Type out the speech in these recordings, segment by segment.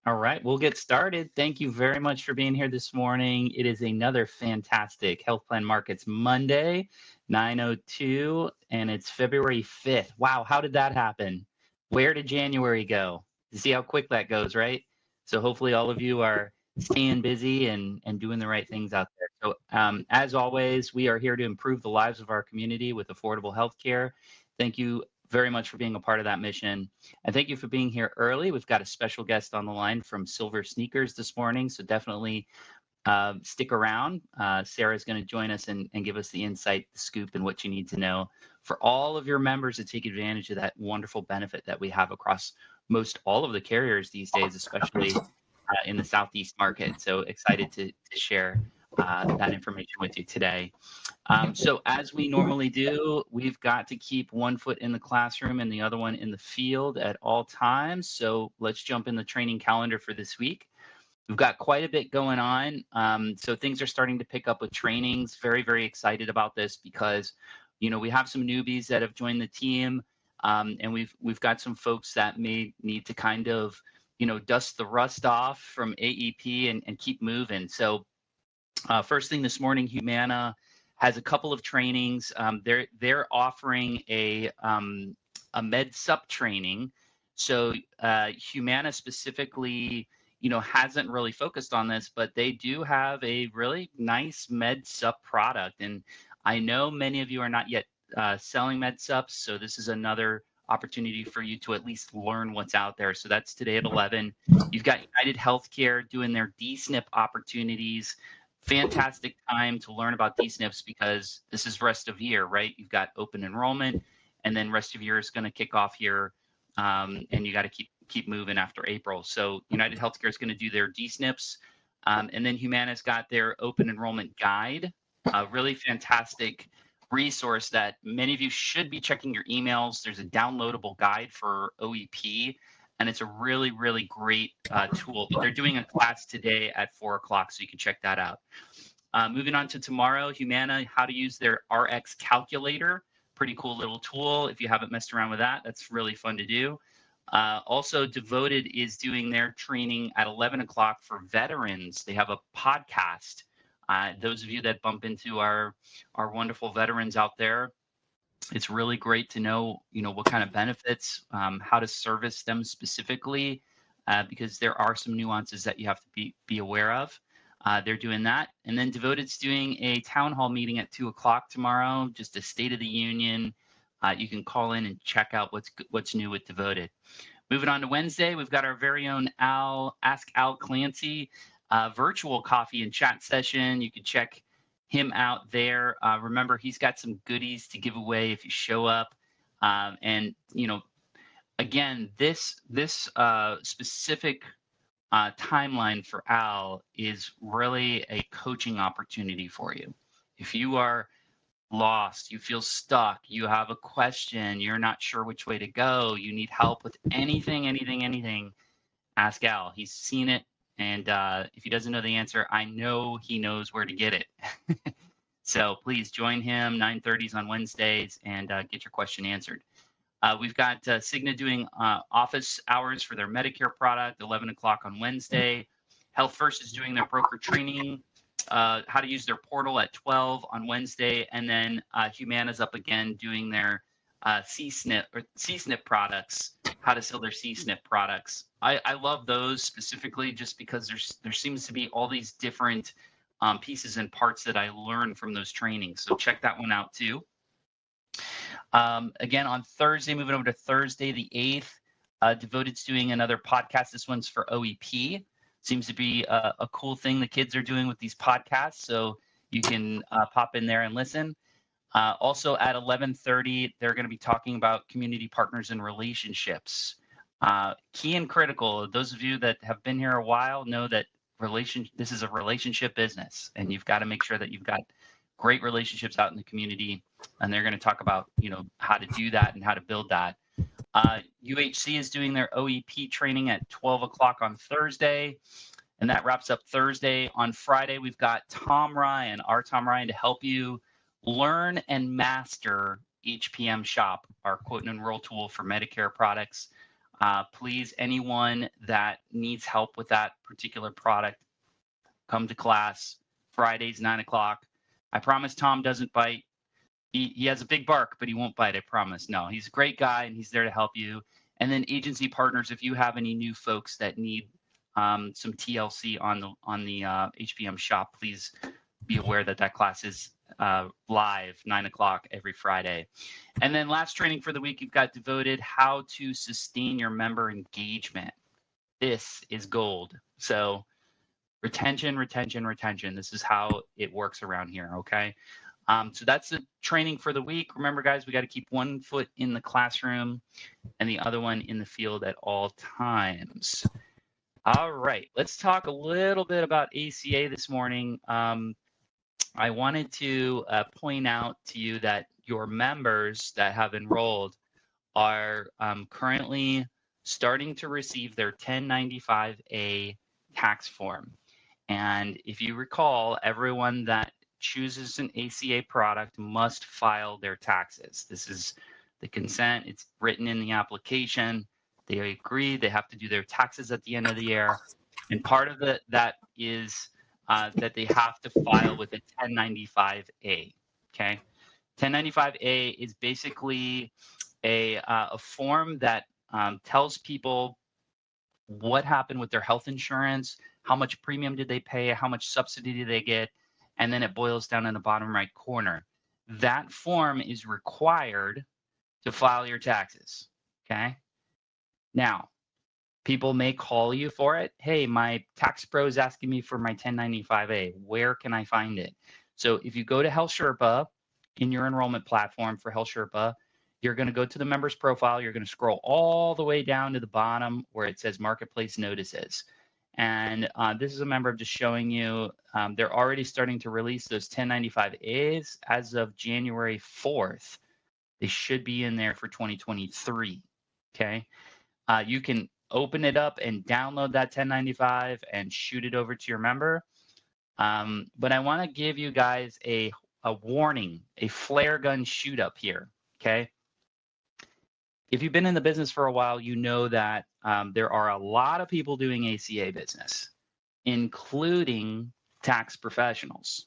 All right, we'll get started. Thank you very much for being here this morning. It is another fantastic Health Plan Markets Monday, 9:02, and it's February 5th. Wow, how did that happen? Where did January go? You see how quick that goes, right? So hopefully all of you are staying busy and doing the right things out there. So as always, we are here to improve the lives of our community with affordable health care. Thank you very much for being a part of that mission. And thank you for being here early. We've got a special guest on the line from Silver Sneakers this morning, so definitely stick around. Sarah's going to join us and give us the insight, the scoop, and what you need to know for all of your members to take advantage of that wonderful benefit that we have across most all of the carriers these days, especially in the Southeast market. So excited to share that information with you today. So as we normally do, we've got to keep one foot in the classroom and the other one in the field at all times. So let's jump in the training calendar for this week. We've got quite a bit going on. So things are starting to pick up with trainings. Very, very excited about this because, we have some newbies that have joined the team, and we've got some folks that may need to kind of, dust the rust off from AEP and keep moving. So first thing this morning, Humana has a couple of trainings. They're offering a med sup training. So Humana specifically, hasn't really focused on this, but they do have a really nice med sup product. And I know many of you are not yet selling med sups, so this is another opportunity for you to at least learn what's out there. So that's today at 11. You've got United Healthcare doing their DSNP opportunities. Fantastic time to learn about DSNPs because this is rest of year, right? You've got open enrollment, and then rest of year is going to kick off here, and you got to keep moving after April. So United Healthcare is going to do their DSNPs, and then Humana's got their open enrollment guide, a really fantastic resource that many of you should be checking your emails. There's a downloadable guide for OEP, and it's a really, really great tool. They're doing a class today at 4 o'clock, so you can check that out. Moving on to tomorrow, Humana, how to use their RX calculator. Pretty cool little tool. If you haven't messed around with that, that's really fun to do. Also, Devoted is doing their training at 11 o'clock for veterans. They have a podcast. Those of you that bump into our wonderful veterans out there, it's really great to know, what kind of benefits, how to service them specifically, because there are some nuances that you have to be aware of. They're doing that. And then Devoted's doing a town hall meeting at 2 o'clock tomorrow, just a State of the Union. You can call in and check out what's new with Devoted. Moving on to Wednesday, we've got our very own Ask Al Clancy virtual coffee and chat session. You can check him out there. Remember, he's got some goodies to give away if you show up. And again, this specific timeline for Al is really a coaching opportunity for you. If you are lost, you feel stuck, you have a question, you're not sure which way to go, you need help with anything, ask Al. He's seen it. And if he doesn't know the answer, I know he knows where to get it. So please join him 9:30s on Wednesdays and get your question answered. We've got Cigna doing office hours for their Medicare product, 11 o'clock on Wednesday. Health First is doing their broker training, how to use their portal at 12 on Wednesday. And then Humana's up again doing their CSNP products, how to sell their CSNP products. I love those specifically just because there seems to be all these different pieces and parts that I learned from those trainings. So check that one out too. Again, on Thursday, moving over to Thursday, the 8th, Devoted's doing another podcast. This one's for OEP. Seems to be a cool thing the kids are doing with these podcasts. So you can pop in there and listen. Also at 11:30, they're going to be talking about community partners and relationships. Key and critical. Those of you that have been here a while know that this is a relationship business, and you've got to make sure that you've got great relationships out in the community. And they're going to talk about, how to do that and how to build that. UHC is doing their OEP training at 12 o'clock on Thursday. And that wraps up Thursday. On Friday, we've got Tom Ryan, to help you learn and master HPM Shop, our quote and enroll tool for Medicare products. Please, anyone that needs help with that particular product, come to class Fridays, 9 o'clock. I promise Tom doesn't bite. He has a big bark, but he won't bite, I promise. No, he's a great guy, and he's there to help you. And then agency partners, if you have any new folks that need some TLC on the HPM shop, please be aware that that class is live 9 o'clock every Friday. And then last training for the week, you've got devoted how to sustain your member engagement. This is gold. So retention, retention, retention. This is how it works around here. Okay. So that's the training for the week. Remember, guys, we got to keep one foot in the classroom and the other one in the field at all times. All right, let's talk a little bit about ACA this morning. I wanted to point out to you that your members that have enrolled are currently starting to receive their 1095A tax form. And if you recall, everyone that chooses an ACA product must file their taxes. This is the consent. It's written in the application. They agree they have to do their taxes at the end of the year. And part of that is that they have to file with a 1095A, okay? 1095A is basically a form that tells people what happened with their health insurance, how much premium did they pay, how much subsidy did they get, and then it boils down in the bottom right corner. That form is required to file your taxes, okay? Now, people may call you for it. Hey, my tax pro is asking me for my 1095A. Where can I find it? So if you go to Health Sherpa in your enrollment platform for Health Sherpa, you're going to go to the member's profile. You're going to scroll all the way down to the bottom where it says Marketplace Notices. And this is a member just showing you they're already starting to release those 1095As as of January 4th. They should be in there for 2023. Okay. You can open it up and download that 1095 and shoot it over to your member. But I want to give you guys a warning, a flare gun shoot up here. Okay. If you've been in the business for a while, you know that there are a lot of people doing ACA business, including tax professionals.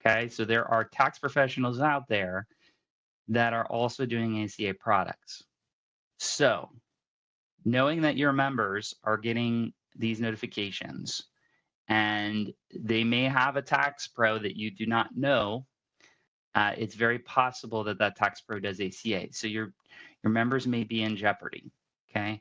Okay, so there are tax professionals out there that are also doing ACA products. So knowing that your members are getting these notifications and they may have a tax pro that you do not know, it's very possible that that tax pro does ACA. So your members may be in jeopardy. Okay,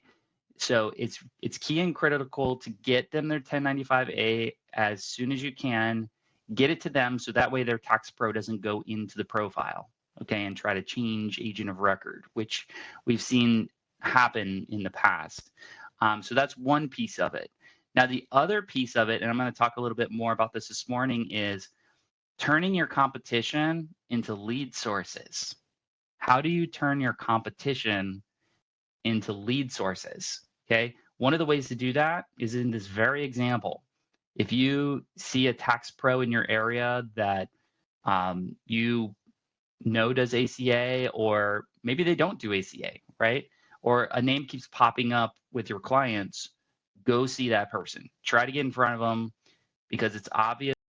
so it's key and critical to get them their 1095A as soon as you can. Get it to them so that way their tax pro doesn't go into the profile, okay, and try to change agent of record, which we've seen happen in the past. So that's one piece of it. Now, the other piece of it, and I'm going to talk a little bit more about this morning, is turning your competition into lead sources. How do you turn your competition into lead sources? Okay. One of the ways to do that is in this very example. If you see a tax pro in your area that you know does ACA, or maybe they don't do ACA, right? Or a name keeps popping up with your clients, go see that person. Try to get in front of them because it's obvious